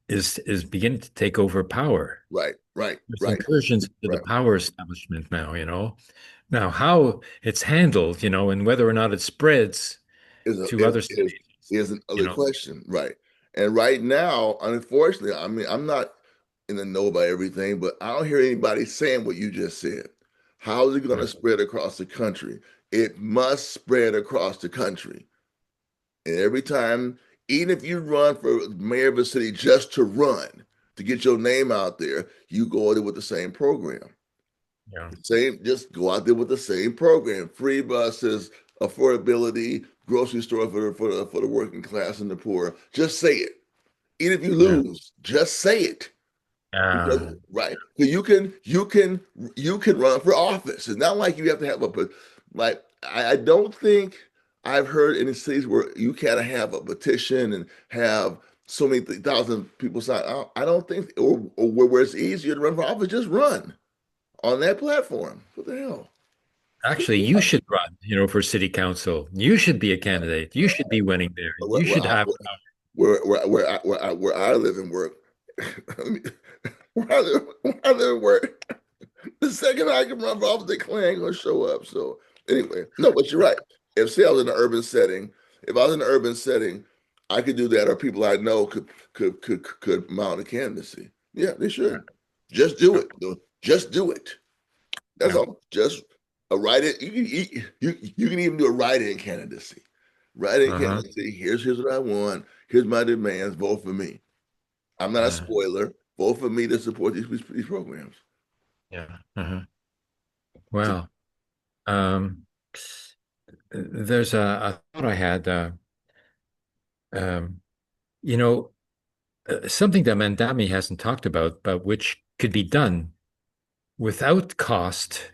is beginning to take over power. Right, right, There's right, incursions into the right. power establishment now. Now, how it's handled, and whether or not it spreads is a, to other cities, is you another know. question, right? And right now, unfortunately, I mean, I'm not in the know about everything, but I don't hear anybody saying what you just said. How is it going to spread across the country? It must spread across the country. And every time, even if you run for mayor of a city just to run, to get your name out there, you go there with the same program. Yeah. Same, just go out there with the same program. Free buses, affordability, grocery store for the working class and the poor. Just say it. Even if you Yeah. lose, just say it. Because, Uh, right? So you can run for office. It's not like you have to have like I don't think I've heard any cities where you can't have a petition and have so many thousand people sign. I don't think or where it's easier to run for office, just run on that platform. What the hell? Actually, you should run, for city council. You should be a candidate. You should be winning there. Where, You where, should I, have. where I live and work, where I live and work, the second I can run for office, they claim ain't gonna show up. So anyway, no, but you're right. If say I was in an urban setting, if I was in an urban setting, I could do that, or people I know could mount a candidacy. Yeah, they should. Just do it. Just do it. That's Yeah. all. Just a write-in. You can even do a write-in candidacy. Write-in Uh-huh. candidacy. Here's what I want. Here's my demands. Vote for me. I'm not a Uh, spoiler. Vote for me to support these programs. yeah. Uh-huh. Well, um, there's a thought I had, um, you know, something that Mandami hasn't talked about, but which could be done without cost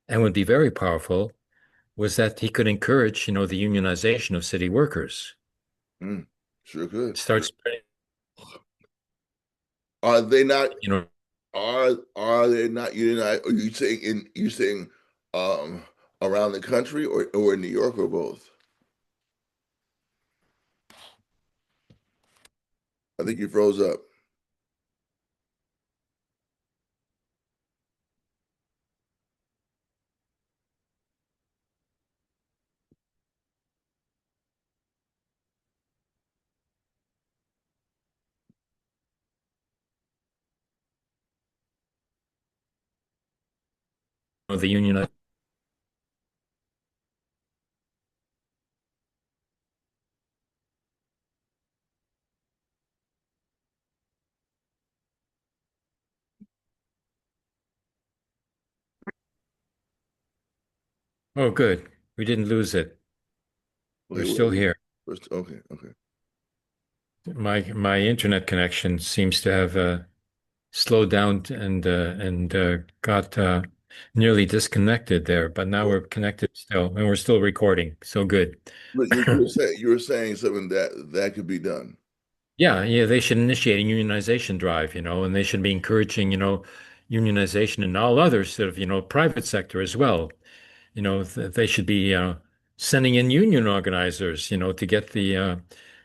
and would be very powerful, was that he could encourage, the unionization of city workers. Mm, sure could. Start spreading, Are they not? you know, Are they not unionized? Are you saying um around the country or in New York or both? I think you froze up. the union. Oh, good. We didn't lose it. We're Okay, still here. okay, okay. My internet connection seems to have slowed down and got nearly disconnected there, but now we're connected still, and we're still recording. So good. But you were saying something that could be done. Yeah, yeah, they should initiate a unionization drive, and they should be encouraging, unionization in all other sort of, private sector as well. They should be sending in union organizers, to get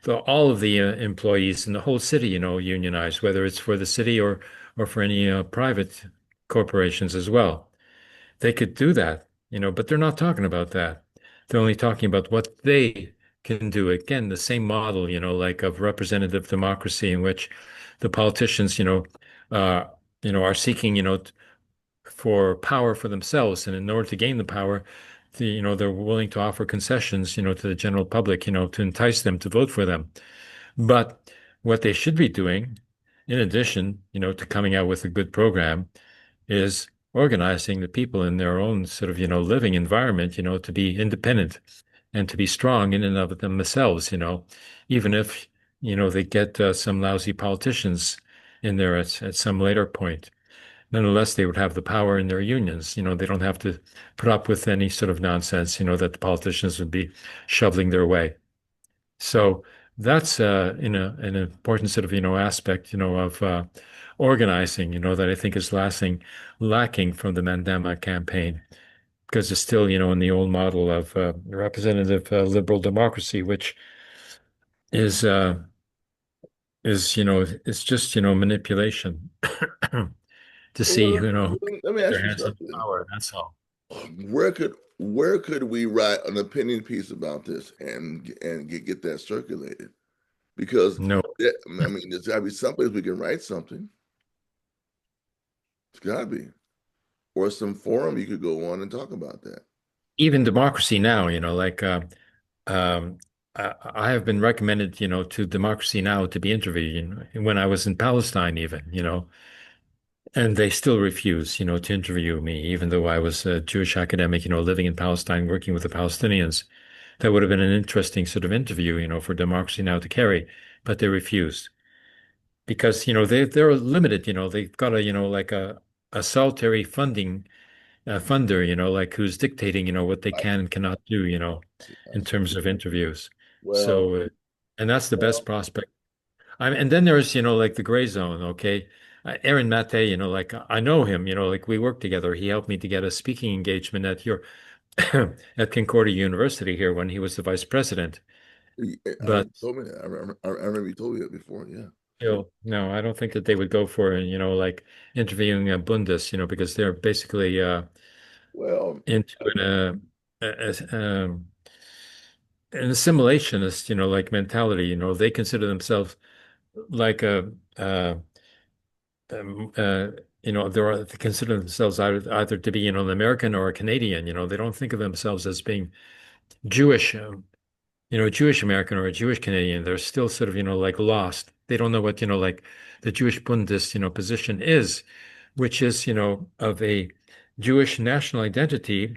all of the employees in the whole city, unionized, whether it's for the city or for any private corporations as well. They could do that, but they're not talking about that. They're only talking about what they can do. Again, the same model, like of representative democracy in which the politicians, uh, are seeking, for power for themselves. And in order to gain the power, they're willing to offer concessions, to the general public, to entice them to vote for them. But what they should be doing, in addition, to coming out with a good program, is organizing the people in their own sort of, living environment, to be independent and to be strong in and of themselves, even if, they get some lousy politicians in there at some later point. Nonetheless, they would have the power in their unions. They don't have to put up with any sort of nonsense, that the politicians would be shoveling their way. So that's an important sort of aspect of organizing that I think is lacking from the Mandela campaign because it's still in the old model of representative liberal democracy, which is it's just manipulation to see Well, who can let me get ask their you hands on something. power. That's all. Where could we write an opinion piece about this and get that circulated? Because No. I mean, there's got to be some place we can write something. It's got to be, or some forum you could go on and talk about that. Even democracy now, like um, I have been recommended, to Democracy Now to be interviewed, when I was in Palestine, even, and they still refuse, to interview me, even though I was a Jewish academic, living in Palestine, working with the Palestinians. That would have been an interesting sort of interview, for Democracy Now to carry, but they refused because, they're limited, they've got like a solitary funder, like who's dictating, what they Right. can and cannot do, I in see. terms of interviews. Well, So, and that's the best well, prospect. And then there's, like the gray zone, okay? Aaron Mate, like I know him, like we worked together. He helped me to get a speaking engagement at your at Concordia University here when he was the vice president. I remember But you told me that. I remember you told me that before. Yeah. no, I don't think that they would go for, like interviewing a Bundes, because they're basically Well, into an assimilationist, like mentality. They consider themselves like um, uh, they consider themselves either to be, an American or a Canadian. They don't think of themselves as being Jewish, Jewish American or a Jewish Canadian. They're still sort of, like lost. They don't know what, like the Jewish Bundist, position is, which is, of a Jewish national identity,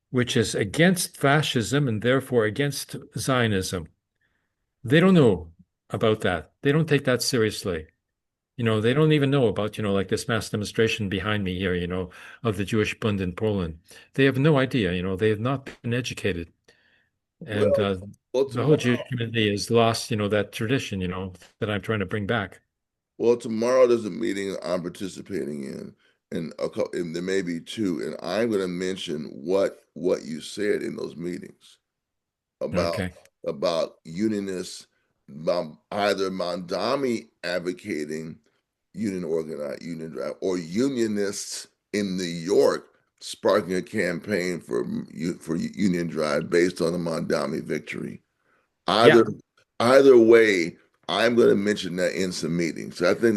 which is against fascism and therefore against Zionism. They don't know about that. They don't take that seriously. They don't even know about, like this mass demonstration behind me here, of the Jewish Bund in Poland. They have no idea, they have not been educated. And well, well. the whole Jewish Tomorrow, community has lost, that tradition, that I'm trying to bring back. tomorrow there's a meeting I'm participating in, and there may be two, and I'm going to mention what you said in those meetings about Okay. unionists, about either Mondami advocating union drive, or unionists in New York sparking a campaign for union drive based on the Mondami victory. Either Yeah. either way, I'm going to mention that in some meetings. So I think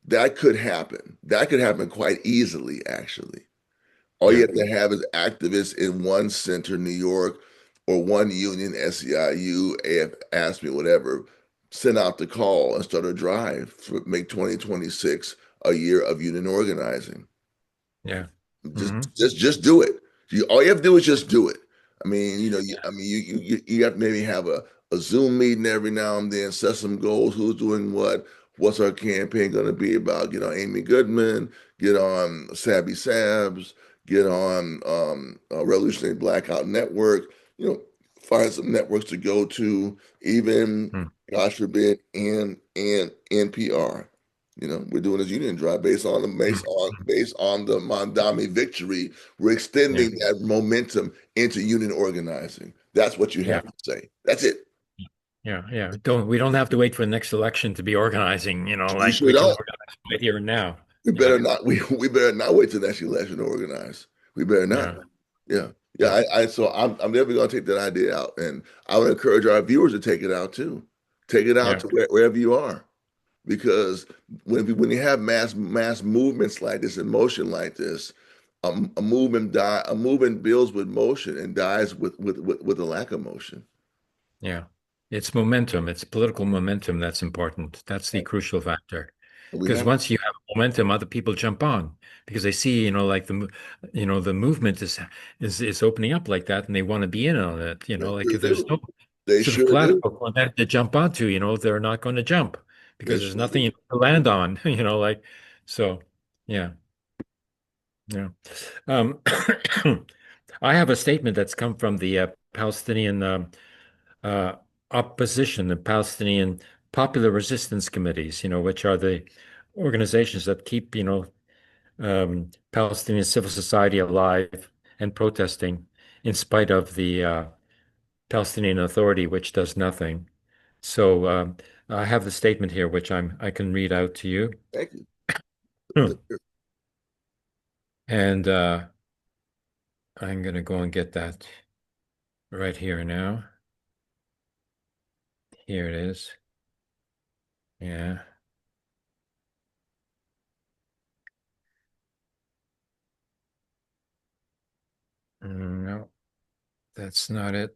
that could happen. That could happen quite easily, actually. All you Yeah. have to have is activists in one center, New York, or one union, SEIU, AF, ASME, whatever, send out the call and start a drive for make 2026 a year of union organizing. Yeah. Just Hmm. just do it. All you have to do is just do it. I mean, I mean, you have to maybe have a Zoom meeting every now and then, set some goals, who's doing what, What's our campaign going to be about? Get on Amy Goodman, get on Sabby Sabs, get on Revolutionary Blackout Network. Find some networks to go to, even Hmm. gosh forbid, and NPR. We're doing this union drive based on the Mondami victory. We're Yeah. extending that momentum into union organizing. That's what you Yeah. have to say. That's it. Yeah. Yeah. We don't have to wait for the next election to be organizing, You like sure we can don't. organize right here and now. We Yeah. better not. We better not wait till the next election to organize. We better not. Yeah. Yeah, yeah. Yeah. So I'm never going to take that idea out, and I would encourage our viewers to take it out too. Take it out Yeah. to wherever you are, because when you have mass movements like this, in motion like this, a movement builds with motion and dies with a lack of motion. Yeah. It's momentum. It's political momentum that's important. That's the crucial factor. And we Because have once you have momentum, other people jump on because they see, like the movement is opening up like that, and they want to be in on it. they Like sure if there's do. no They sort of sure do. platform for them to jump onto, they're not going to jump They because there's sure nothing do. to land on. Like so. Yeah, yeah. Um, I have a statement that's come from the Palestinian uh, opposition, the Palestinian Popular Resistance Committees, which are the organizations that keep, Palestinian civil society alive and protesting in spite of the Palestinian Authority, which does nothing. So I have the statement here, which I can read out to you. Thank you. Hmm. And I'm going to go and get that right here now. Here it is. Yeah. No, that's not it.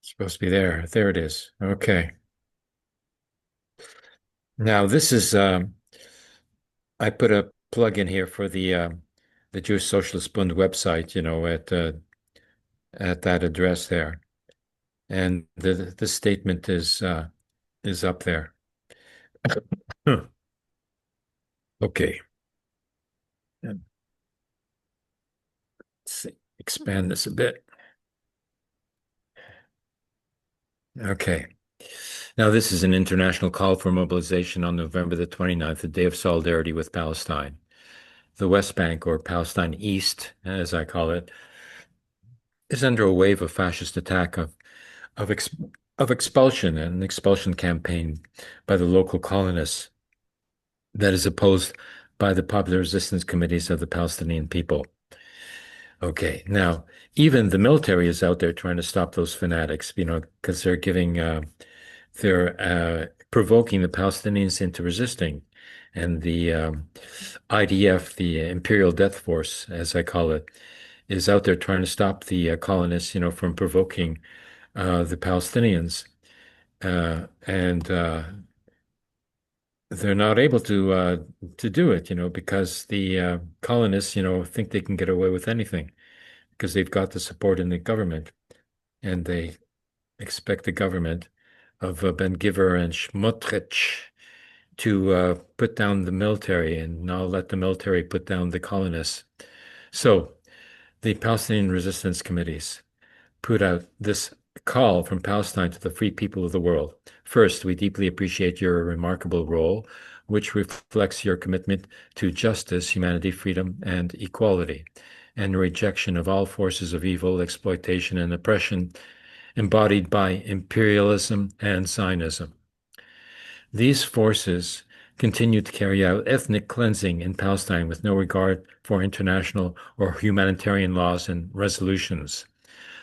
It's supposed to be there. There it is. Okay. Now this is I put a plug in here for the Jewish Socialist Bund website, at that address there. And the statement is up there. Huh. Okay. And let's see. Expand this a bit. Okay. Now this is an international call for mobilization on November the 29th, the Day of Solidarity with Palestine. The West Bank, or Palestine East, as I call it, is under a wave of fascist attack of ex of expulsion and an expulsion campaign by the local colonists that is opposed by the popular resistance committees of the Palestinian people. Okay, now even the military is out there trying to stop those fanatics, because they're provoking the Palestinians into resisting, and the IDF, the Imperial Death Force, as I call it, is out there trying to stop the colonists, from provoking the Palestinians, and they're not able to do it, because the colonists, think they can get away with anything because they've got the support in the government, and they expect the government of Ben-Gvir and Smotrich to put down the military and not let the military put down the colonists. So the Palestinian resistance committees put out this call from Palestine to the free people of the world. First, we deeply appreciate your remarkable role, which reflects your commitment to justice, humanity, freedom, and equality, and rejection of all forces of evil, exploitation, and oppression embodied by imperialism and Zionism. These forces continue to carry out ethnic cleansing in Palestine with no regard for international or humanitarian laws and resolutions.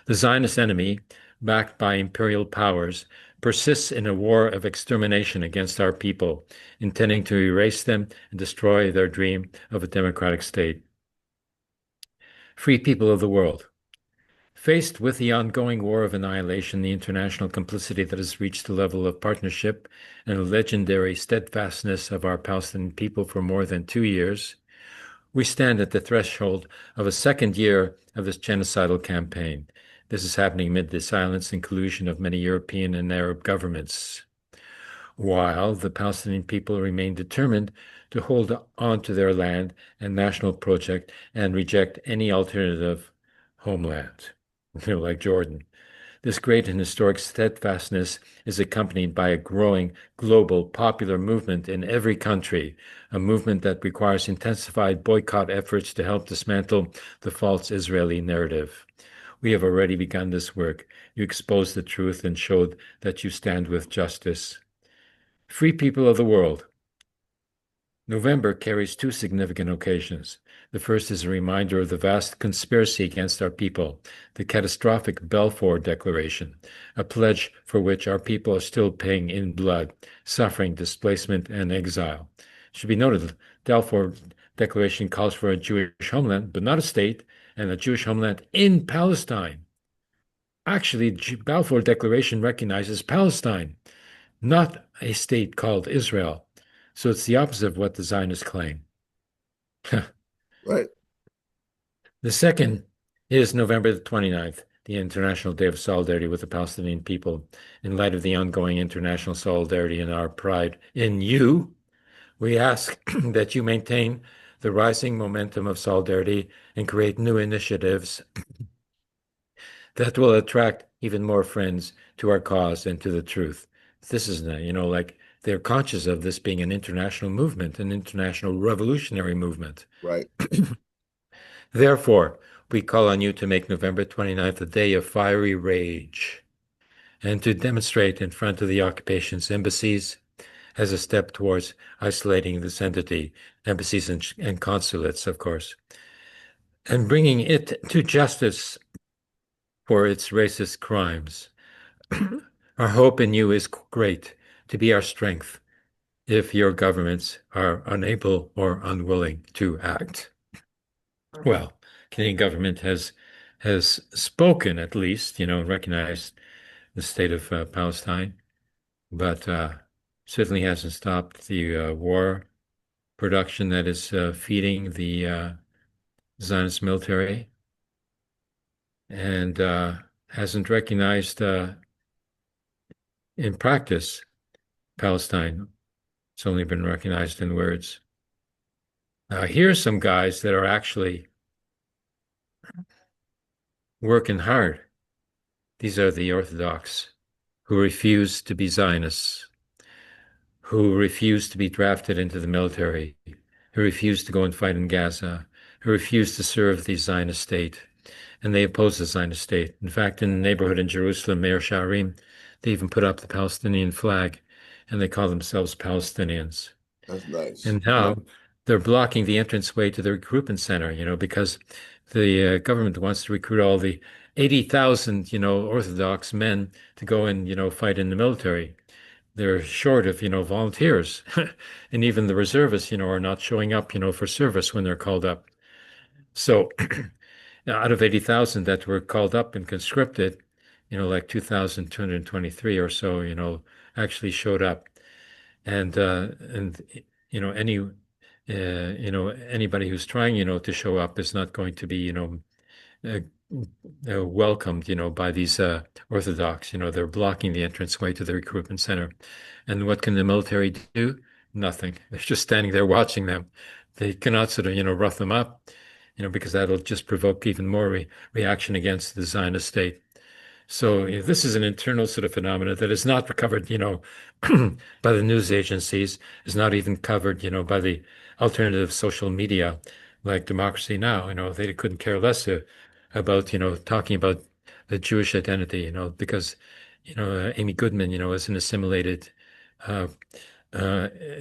The Zionist enemy, backed by imperial powers, persists in a war of extermination against our people, intending to erase them and destroy their dream of a democratic state. Free people of the world. Faced with the ongoing war of annihilation, the international complicity that has reached the level of partnership and the legendary steadfastness of our Palestinian people for more than 2 years, we stand at the threshold of a second year of this genocidal campaign. This is happening amid the silence and collusion of many European and Arab governments, while the Palestinian people remain determined to hold on to their land and national project and reject any alternative homeland, like Jordan. This great and historic steadfastness is accompanied by a growing global popular movement in every country, a movement that requires intensified boycott efforts to help dismantle the false Israeli narrative. We have already begun this work. You exposed the truth and showed that you stand with justice. Free people of the world, November carries two significant occasions. The first is a reminder of the vast conspiracy against our people, the catastrophic Balfour Declaration, a pledge for which our people are still paying in blood, suffering, displacement, and exile. It should be noted, the Balfour Declaration calls for a Jewish homeland, but not a state, and a Jewish homeland in Palestine. Actually, the Balfour Declaration recognizes Palestine, not a state called Israel. So it's the opposite of what the Zionists claim. Right. The second is November the 29th, the International Day of Solidarity with the Palestinian people. In light of the ongoing international solidarity and our pride in you, we ask that you maintain the rising momentum of solidarity and create new initiatives that will attract even more friends to our cause and to the truth. This is, like they're conscious of this being an international movement, an international revolutionary movement. Right. Therefore, we call on you to make November 29th a day of fiery rage and to demonstrate in front of the occupation's embassies as a step towards isolating this entity, embassies and consulates, of course, and bringing it to justice for its racist crimes. Our hope in you is great to be our strength if your governments are unable or unwilling to act. Well, Canadian government has spoken at least, recognized the state of Palestine, but certainly hasn't stopped the war production that is feeding the Zionist military, and hasn't recognized in practice Palestine. It's only been recognized in words. Here's some guys that are actually working hard. These are the Orthodox who refuse to be Zionists, who refuse to be drafted into the military, who refuse to go and fight in Gaza, who refuse to serve the Zionist state. And they oppose the Zionist state. In fact, in the neighborhood in Jerusalem, Meir Sharim, they even put up the Palestinian flag and they call themselves Palestinians. That's nice. And now they're blocking the entranceway to the recruitment center, because the government wants to recruit all the 80,000, Orthodox men to go and, fight in the military. They're short of, volunteers. And even the reservists, are not showing up, for service when they're called up. So out of 80,000 that were called up and conscripted, like 2,223 or so, actually showed up. And anybody who's trying, to show up is not going to be, uh, welcomed, by these Orthodox. They're blocking the entranceway to the recruitment center. And what can the military do? Nothing. They're just standing there watching them. They cannot sort of, rough them up, because that'll just provoke even more reaction against the Zionist state. So this is an internal sort of phenomena that is not covered, by the news agencies, is not even covered, by the alternative social media like Democracy Now. They couldn't care less about, talking about the Jewish identity, because, Amy Goodman, is an assimilated uh,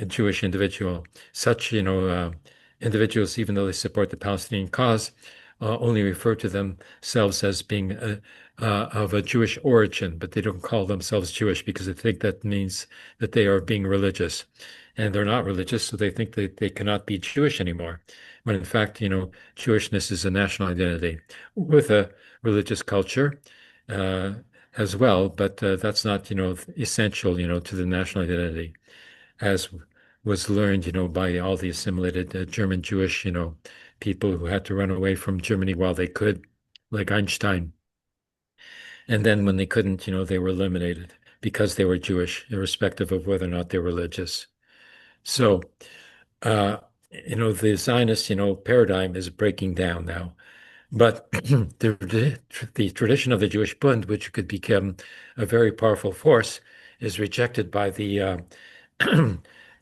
Jewish individual. Such, individuals, even though they support the Palestinian cause, only refer to themselves as being of a Jewish origin, but they don't call themselves Jewish because they think that means that they are being religious. And they're not religious, so they think that they cannot be Jewish anymore. When in fact, Jewishness is a national identity with a religious culture uh, as well, but that's not, essential, to the national identity, as was learned, by all the assimilated German Jewish, people who had to run away from Germany while they could, like Einstein. And then when they couldn't, they were eliminated because they were Jewish, irrespective of whether or not they're religious. So, uh, the Zionist, paradigm is breaking down now. But the tradition of the Jewish Bund, which could become a very powerful force, is rejected by the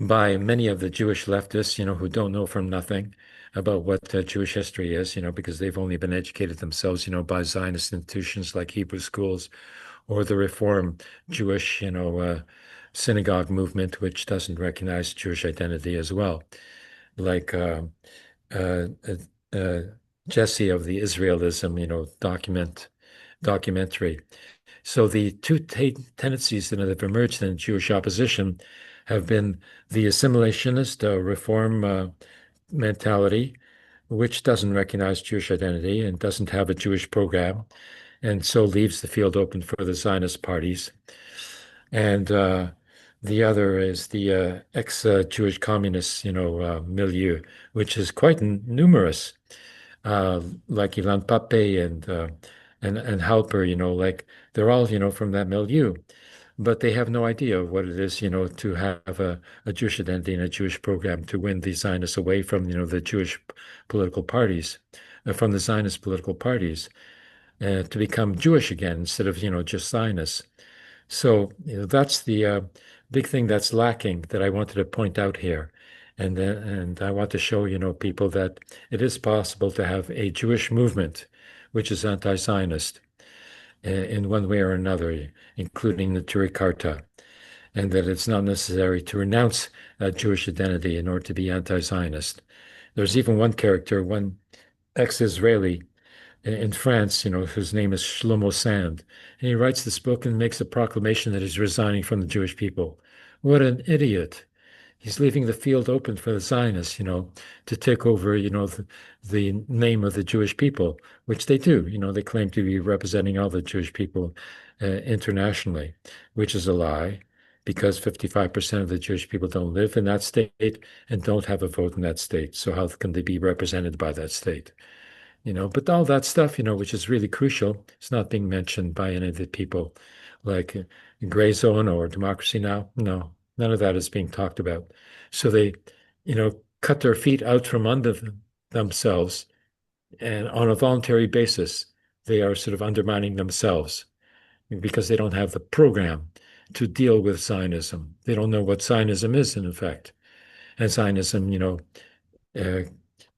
by many of the Jewish leftists, who don't know from nothing about what Jewish history is, because they've only been educated themselves, by Zionist institutions like Hebrew schools or the Reform Jewish, synagogue movement, which doesn't recognize Jewish identity as well, like uh, uh, uh, Jesse of the Israelism, documentary. So the two tendencies that have emerged in Jewish opposition have been the assimilationist reform mentality, which doesn't recognize Jewish identity and doesn't have a Jewish program, and so leaves the field open for the Zionist parties. And the other is the ex-Jewish communist, milieu, which is quite numerous, like Ilan Pappé and Halper, like they're all, from that milieu, but they have no idea what it is, to have a Jewish identity and a Jewish program to win the Zionists away from, the Jewish political parties, from the Zionist political parties, to become Jewish again instead of, just Zionists. So, that's the big thing that's lacking that I wanted to point out here. And I want to show, people that it is possible to have a Jewish movement which is anti-Zionist in one way or another, including the Turi Karta, and that it's not necessary to renounce Jewish identity in order to be anti-Zionist. There's even one character, one ex-Israeli in France, whose name is Shlomo Sand. And he writes this book and makes a proclamation that he's resigning from the Jewish people. What an idiot. He's leaving the field open for the Zionists, to take over, the name of the Jewish people, which they do. They claim to be representing all the Jewish people internationally, which is a lie because 55% of the Jewish people don't live in that state and don't have a vote in that state. So how can they be represented by that state? But all that stuff, which is really crucial, is not being mentioned by any of the people like Gray Zone or Democracy Now. No, none of that is being talked about. So they, cut their feet out from under themselves, and on a voluntary basis, they are sort of undermining themselves because they don't have the program to deal with Zionism. They don't know what Zionism is, in effect. And Zionism, uh,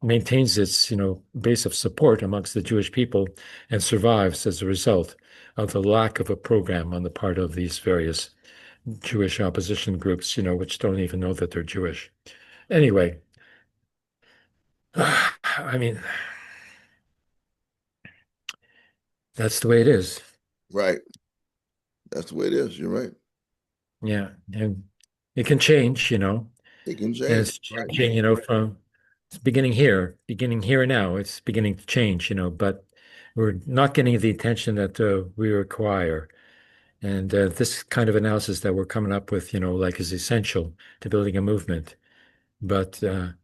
maintains its, base of support amongst the Jewish people and survives as a result of the lack of a program on the part of these various Jewish opposition groups, which don't even know that they're Jewish. Anyway, I mean, that's the way it is. Right. That's the way it is. You're right. Yeah. And it can change, It can and change. it's Right. changing, from it's beginning here now. It's beginning to change, but we're not getting the attention that we require. And this kind of analysis that we're coming up with, like is essential to building a movement. But, so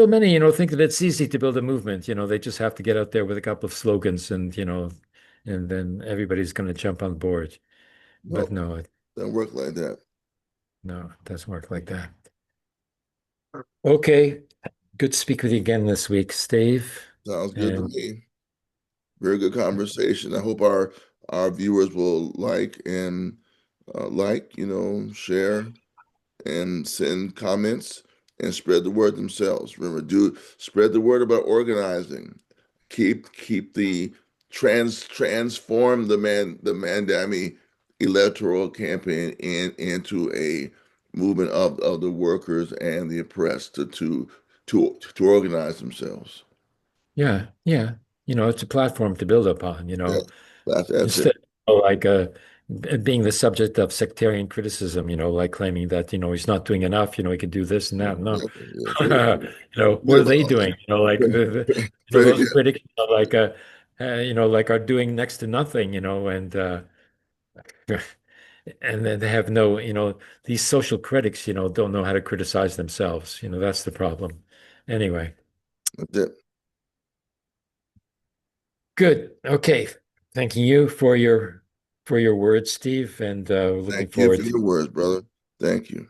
many, think that it's easy to build a movement. They just have to get out there with a couple of slogans and then everybody's going to jump on board. But No, no, doesn't work like that. no, it doesn't work like that. Okay. Good to speak with you again this week, Steve. Sounds good to And me. Very good conversation. I hope our viewers will share and send comments and spread the word themselves. Remember, do spread the word about organizing. Keep the transform the Mandami electoral campaign into a movement of the workers and the oppressed to organize themselves. yeah, yeah, it's a platform to build upon, Yeah, that's it. instead of like being the subject of sectarian criticism, like claiming that, he's not doing enough, he could do this and that. No, Yeah, very good. what Yeah, are they doing? Like very those good. critics, like are doing next to nothing, and and then they have no, these social critics, don't know how to criticize themselves. That's the problem. Anyway, That's it. good. Okay. Thanking you for your words, Steve, and looking Thank you for forward. your words, brother. Thank you.